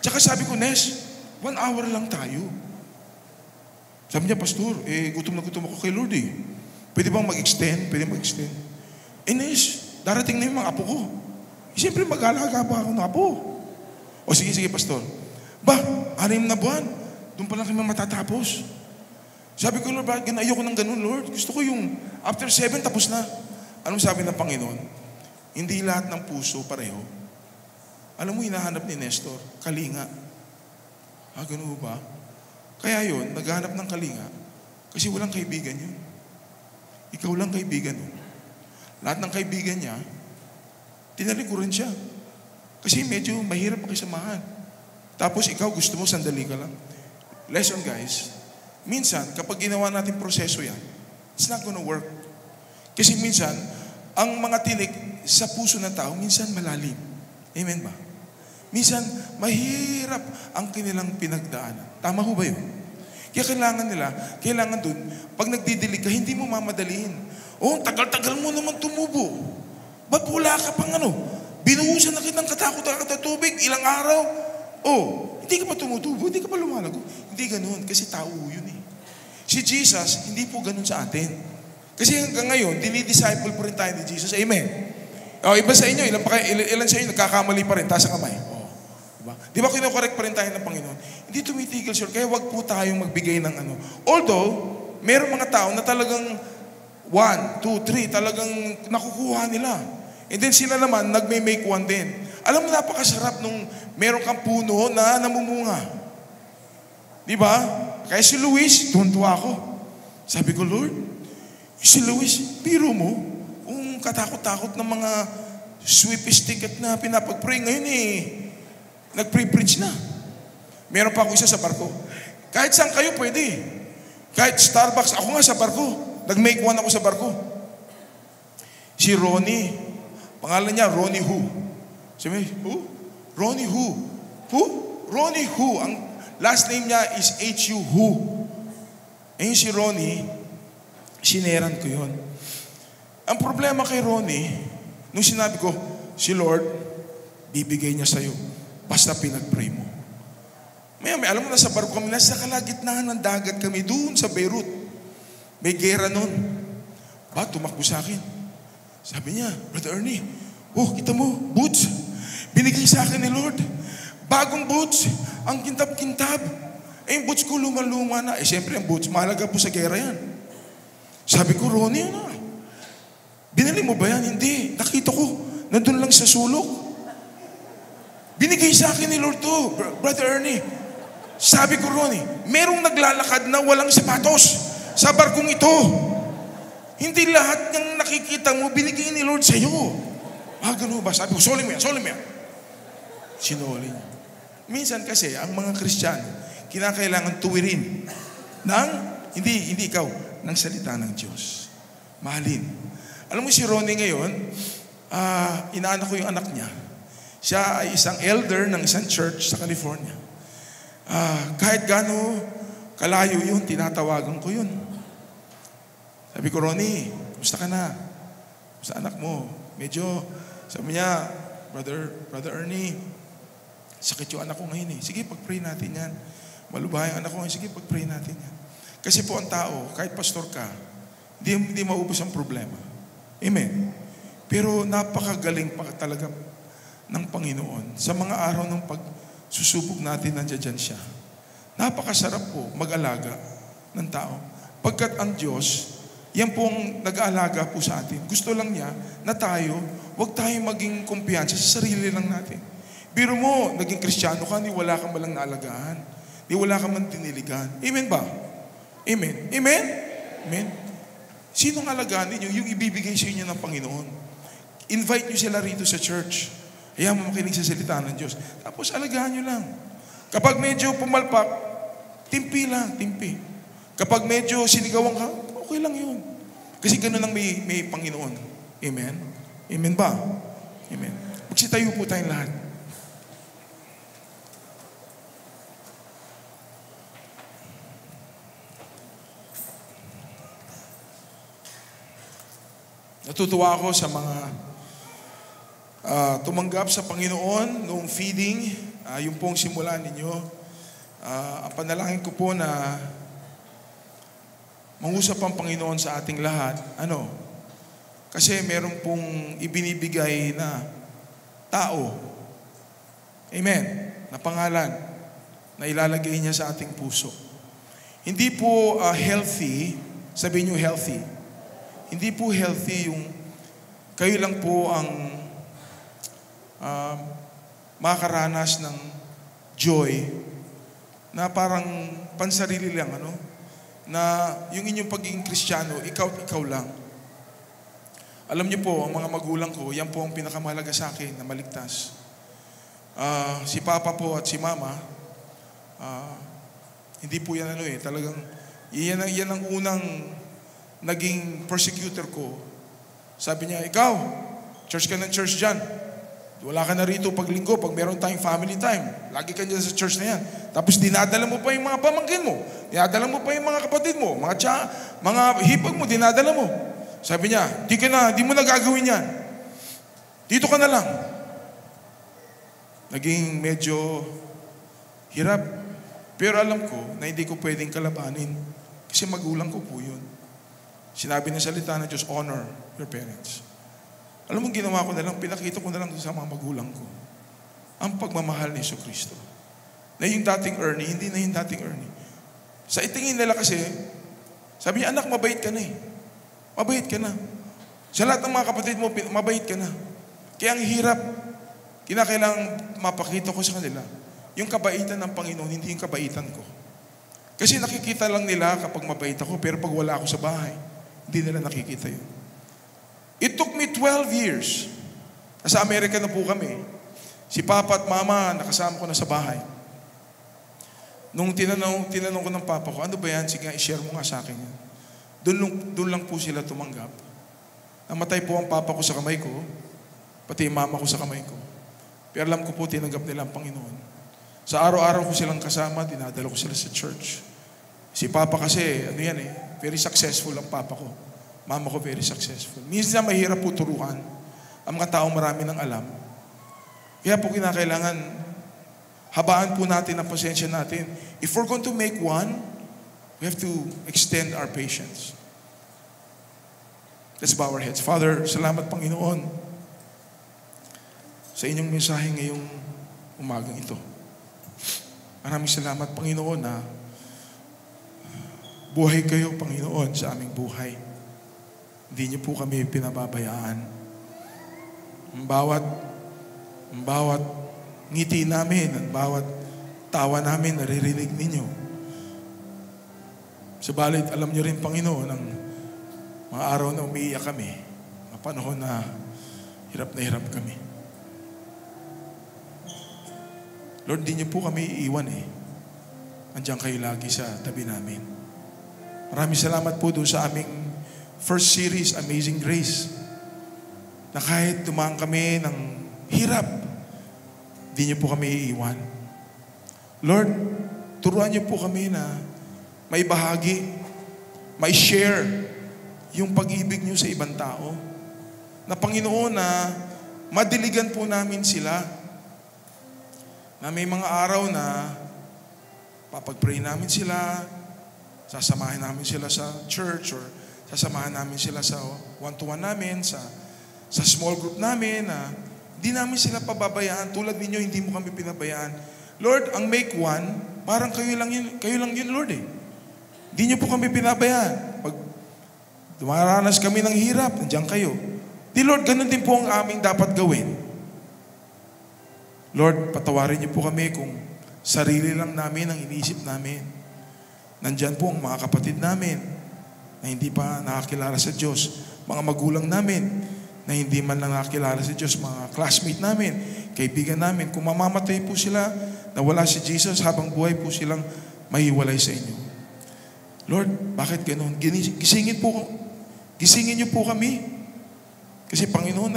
Tsaka sabi ko, Nes, 1 hour lang tayo. Sabi niya, pastor, gutom na gutom ako kay Lord eh. Pwede bang mag-extend? Nes, darating na yung mga apo ko. Siyempre mag-alaga pa ako ng apo. O sige, pastor. 6 na buwan, doon pa lang kami matatapos. Sabi ko, Lord, ayoko ng ganun, Lord. Gusto ko yung after 7, tapos na. Anong sabi ng Panginoon? Hindi lahat ng puso pareho. Alam mo, hinahanap ni Nestor, kalinga. Ganun ba? Kaya yun, naghahanap ng kalinga, kasi walang kaibigan yun. Ikaw lang kaibigan yun. Lahat ng kaibigan niya, tinalikuran siya. Kasi medyo mahirap pakisamahan. Tapos ikaw gusto mo, sandali ka lang. Lesson, guys. Minsan, kapag ginawa natin proseso yan, it's not gonna work. Kasi minsan, ang mga tinik sa puso ng tao, minsan malalim. Amen ba? Minsan, mahirap ang kanilang pinagdaanan. Tama ho ba yun? Kaya kailangan dun, pag nagdidilig ka, hindi mo mamadaliin. Tagal-tagal mo naman tumubo. Ba't wala ka pang binuhusan na kitang katakot-takot na tubig, ilang araw? Hindi ka pa tumutubo, hindi ka pa lumalago. Hindi ganun, kasi tao yun eh. Si Jesus, hindi po ganun sa atin. Kasi hanggang ngayon, dinidisciple po rin tayo ni Jesus. Amen. Iba sa inyo, ilan sa inyo, nagkakamali pa rin, taas ang kamay. Diba? Di ba kinokorek pa rin tayo ng Panginoon? Hindi tumitigil siya, kaya wag po tayong magbigay ng Although, mayroong mga tao na talagang 1, 2, 3, talagang nakukuha nila. And then sila naman, nagme-make one din. Alam mo, napakasarap nung meron kang puno na namumunga. Di ba? Kaya si Luis, tuwan-tuwa ako. Sabi ko, Lord, si Luis, biro mo, kung katakot-takot ng mga sweepish ticket na pinapag-pray ngayon nag-pre-preach na. Meron pa ako isa sa barko. Kahit saan kayo pwede. Kahit Starbucks, ako nga sa barko. Nag-make one ako sa barko. Si Ronnie, pangalan niya, Ronnie Who. Sabi, who? Ronnie Who. Who? Ronnie Who. Ang last name niya is H.U. Who. Si Ronnie, sineran ko yun. Ang problema kay Ronnie, nung sinabi ko, si Lord, bibigay niya sa'yo. Basta pinag-pray mo. May alam mo, nasa barko kami, nasa kalagitnaan ng dagat kami, doon sa Beirut. May gera nun. Tumakbo sa akin. Sabi niya, Brother Ernie, kita mo, boots. Binigay sa akin ni Lord. Bagong boots. Ang kintab-kintab. Yung boots ko luma-luma na. Siyempre, ang boots, mahalaga po sa gera yan. Sabi ko, Ronnie, binili mo ba yan? Hindi. Nakita ko, nandun lang sa sulok. Binigay sa akin ni Lord to, Brother Ernie. Sabi ko, Ronnie, merong naglalakad na walang sapatos sa barkong ito. Hindi lahat ng nakikita mo, binigay ni Lord sa'yo. Gano'n ba? Sabi ko, soli mo yan. Sinoli niya. Minsan kasi, ang mga Kristiyano, kinakailangan tuwirin ng, hindi ikaw, ng salita ng Diyos. Mahalin. Alam mo si Ronnie ngayon, inaanak ko yung anak niya. Siya ay isang elder ng isang church sa California. Kahit gaano Kalayo yun, tinatawagan ko yun. Sabi ko, Ronnie, kumusta ka na? Kumusta anak mo? Medyo, sabi niya, Brother Ernie, sakit yung anak ko ngayon eh. Sige, pag-pray natin yan. Malubhay ang anak ko ngayon. Sige, pag-pray natin yan. Kasi po ang tao, kahit pastor ka, hindi maubos ang problema. Amen. Pero napakagaling pa talaga ng Panginoon. Sa mga araw ng pagsusubok natin, nandiyan siya. Napakasarap po mag-alaga ng tao. Pagkat ang Diyos, yan po ang nag-aalaga po sa atin. Gusto lang niya na tayo, huwag tayong maging kumpiyansa sa sarili lang natin. Biro mo, naging Kristiyano ka, ni wala kang malang naalagaan. Ni wala kang man tiniligan. Amen ba? Amen. Amen? Amen. Sinong alagaan ninyo? Yung ibibigay sa inyo ng Panginoon. Invite nyo sila rito sa church. Ayaw mo makinig sa salita ng Diyos. Tapos alagaan nyo lang. Kapag medyo pumalpak, timpi lang, timpi. Kapag medyo sinigawan ka, okay lang yun. Kasi gano'n lang may Panginoon. Amen? Amen ba? Amen. Magsitayo po tayong lahat. Natutuwa ako sa mga tumanggap sa Panginoon noong feeding, yung pong simula ninyo. Ang panalangin ko po na mangusap ang Panginoon sa ating lahat. Ano? Kasi meron pong ibinibigay na tao. Amen. Na pangalan na ilalagay niya sa ating puso. Hindi po healthy, sabihin niyo healthy. Hindi po healthy yung kayo lang po ang makaranas ng joy na parang pansarili lang, ano? Na yung inyong pagiging Kristiyano, ikaw lang. Alam niyo po, ang mga magulang ko, yan po ang pinakamahalaga sa akin na maligtas. Si Papa po at si Mama, hindi po yan talagang, yan ang unang naging persecutor ko. Sabi niya, ikaw, church ka ng church dyan. Wala ka na rito pag linggo, pag meron tayong family time. Lagi ka dyan sa church na yan. Tapos dinadala mo pa yung mga pamangkin mo. Dinadala mo pa yung mga kapatid mo. Mga hipag mo, dinadala mo. Sabi niya, di mo na gagawin yan. Dito ka na lang. Naging medyo hirap. Pero alam ko na hindi ko pwedeng kalabanin. Kasi magulang ko po yun. Sinabi ng salita ng Diyos, honor your parents. Alam mo, ginawa ko na lang, pinakita ko na lang sa mga magulang ko. Ang pagmamahal ni Jesucristo. Na yung dating Ernie, hindi na yung dating Ernie. Sa itingin nila kasi, sabi niya, anak, mabait ka na eh. Mabait ka na. Sa lahat ng mga kapatid mo, mabait ka na. Kaya ang hirap, kinakailangan mapakita ko sa kanila, yung kabaitan ng Panginoon, hindi yung kabaitan ko. Kasi nakikita lang nila kapag mabait ako, pero pag wala ako sa bahay, hindi nila nakikita yun. It took me 12 years. Sa Amerika na po kami. Si Papa at Mama, nakasama ko na sa bahay. Nung tinanong ko ng Papa ko, ano ba yan? Sige, i-share mo nga sa akin yan. Doon lang po sila tumanggap. Namatay po ang Papa ko sa kamay ko, pati yung Mama ko sa kamay ko. Pero alam ko po, tinanggap nila ang Panginoon. Sa araw-araw ko silang kasama, dinadala ko sila sa church. Si Papa kasi, very successful ang Papa ko. Mama ko very successful. Minsan mahirap po turuan ang mga taong marami ng alam. Kaya po kinakailangan habaan po natin ang pasensya natin. If we're going to make one, we have to extend our patience. Let's bow our heads. Father, salamat Panginoon sa inyong mensahe ngayong umagang ito. Maraming salamat Panginoon na buhay kayo Panginoon sa aming buhay. Hindi niyo po kami pinababayaan. Ang bawat ngiti namin, ang bawat tawa namin, naririnig ninyo. Subalit, alam niyo rin, Panginoon, ang mga araw na umiiyak kami, mga panahon na hirap kami. Lord, di niyo po kami iiwan eh. Andiyan kayo lagi sa tabi namin. Maraming salamat po doon sa aming first series, Amazing Grace, na kahit dumaan kami ng hirap, di niyo po kami iiwan. Lord, turuan niyo po kami na may bahagi, may share yung pag-ibig niyo sa ibang tao. Na Panginoon, na madiligan po namin sila. Na may mga araw na papag-pray namin sila, sasamahin namin sila sa church, or sasamahan namin sila sa one-to-one namin, sa small group namin, na di namin sila pababayaan. Tulad ninyo, hindi mo kami pinabayaan. Lord, ang make one, parang kayo lang yun, Lord eh. Di nyo po kami pinabayaan. Pag dumaranas kami ng hirap, nandiyan kayo. Di Lord, ganun din po ang aming dapat gawin. Lord, patawarin niyo po kami kung sarili lang namin ang iniisip namin. Nandyan po ang mga kapatid namin na hindi pa nakakilala sa Diyos. Mga magulang namin na hindi man lang nakakilala sa Diyos. Mga classmate namin, kaibigan namin. Kung mamamatay po sila na wala si Jesus, habang buhay po silang mahiwalay sa inyo. Lord, bakit ganun? Gisingin niyo po kami. Kasi Panginoon,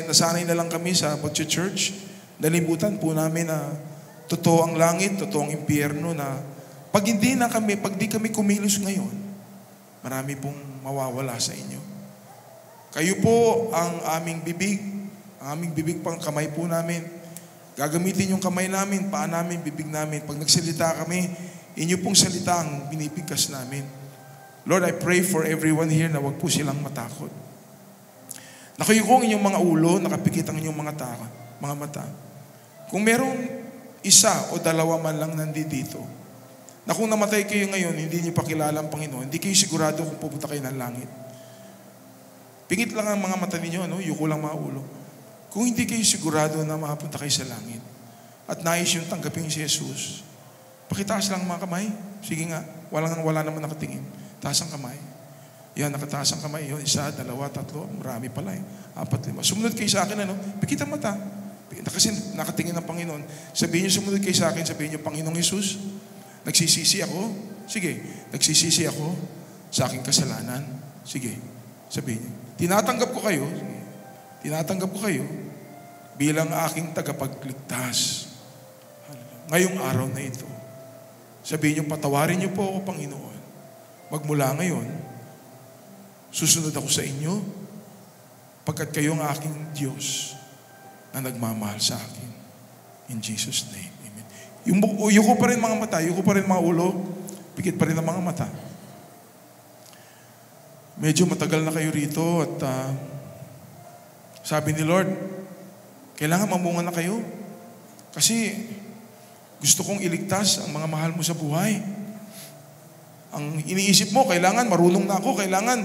nasanay na lang kami sa pag-church. Nalimutan po namin na totoo ang langit, totoo ang impyerno, na pag di kami kumilos ngayon, marami pong mawawala sa inyo. Kayo po ang aming bibig pang kamay po namin. Gagamitin yung kamay namin, paa namin, bibig namin. Pag nagsalita kami, inyo pong salita ang binibigkas namin. Lord, I pray for everyone here na wag po silang matakot. Nakayuko ang inyong mga ulo, nakapikit ang inyong mga mata. Kung merong isa o dalawa man lang nandito, na kung namatay kayo ngayon, hindi niyo pa kilala ang Panginoon, hindi kayo sigurado kung pupunta kayo ng langit. Pingit lang ang mga mata ninyo, yuko lang mga ulo. Kung hindi kayo sigurado na makapunta kayo sa langit, at nais yung tanggapin si Jesus, pakitaas lang mga kamay. Sige nga, wala naman nakatingin. Taas ang kamay. Yan, nakataas ang kamay. Yun, 1, 2, 3, marami pala 4, 5. Sumunod kayo sa akin, pikit ang mata. Kasi nakatingin ng Panginoon. Sabihin niyo, sumunod kayo sa akin, sabihin niyo, Panginoong Jesus, nagsisisi ako. Sige, nagsisisi ako sa aking kasalanan. Sige, sabihin niyo. Tinatanggap ko kayo. Tinatanggap ko kayo bilang aking tagapagligtas. Ngayong araw na ito. Sabihin niyo, patawarin niyo po ako, Panginoon. Magmula ngayon, susunod ako sa inyo pagkat kayo ang aking Diyos na nagmamahal sa akin. In Jesus' name. Amen. Yuko pa rin mga mata, yuko pa rin mga ulo, pikit pa rin ang mga mata. Medyo matagal na kayo rito at sabi ni Lord, kailangan mamunga na kayo. Kasi gusto kong iligtas ang mga mahal mo sa buhay. Ang iniisip mo, kailangan marunong na ako, kailangan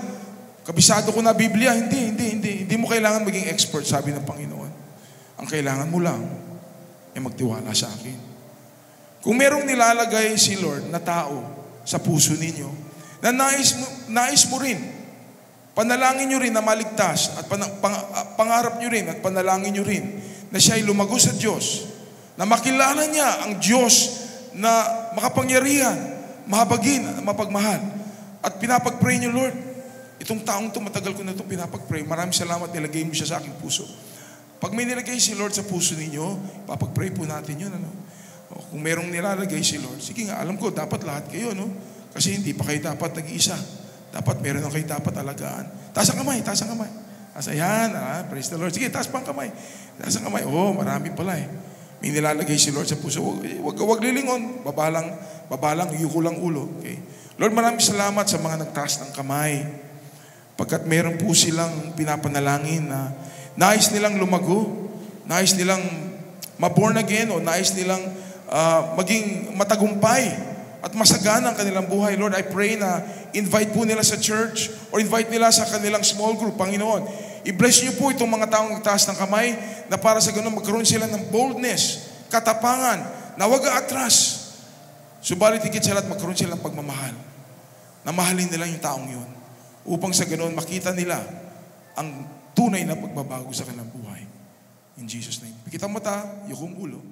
kabisado ko na Biblia. Hindi mo kailangan maging expert, sabi ng Panginoon. Ang kailangan mo lang ay magtiwala sa akin. Kung merong nilalagay si Lord na tao sa puso ninyo, na nais mo rin, panalangin nyo rin na maligtas at pangarap nyo rin at panalangin nyo rin na siya ay lumago sa Diyos, na makilala niya ang Diyos na makapangyarihan, mahabagin, mapagmahal. At pinapag-pray nyo, Lord, itong taong ito, matagal ko na itong pinapag-pray. Maraming salamat, nilagay mo siya sa aking puso. Pag may nilagay si Lord sa puso ninyo, papag-pray po natin yun. O, kung merong nilalagay si Lord, sige nga, alam ko, dapat lahat kayo, Kasi hindi pa kayo dapat nag-iisa. Dapat meron kayo dapat alagaan. Taas ang kamay. Ayan, praise the Lord. Sige, taas pa ang kamay. Taas ang kamay. Marami pala May nilalagay si Lord sa puso. Wag lilingon. Babalang, yuko lang ulo. Okay? Lord, maraming salamat sa mga nagtaas ng kamay. Pagkat meron po silang pinapanalangin na nais nilang lumago, nais nilang ma-born again, o nais nilang maging matagumpay at masagana ang kanilang buhay. Lord, I pray na invite po nila sa church or invite nila sa kanilang small group, Panginoon. I-bless niyo po itong mga taong nagtaas ng kamay na para sa ganun magkaroon sila ng boldness, katapangan, na wag aatras. Subalit higit sa lahat, magkaroon sila ng pagmamahal. Na mahalin nila yung taong yun. Upang sa ganun, makita nila ang tunay na pagbabago sa kanilang buhay. In Jesus' name. Pikit ang mata, yukong ulo.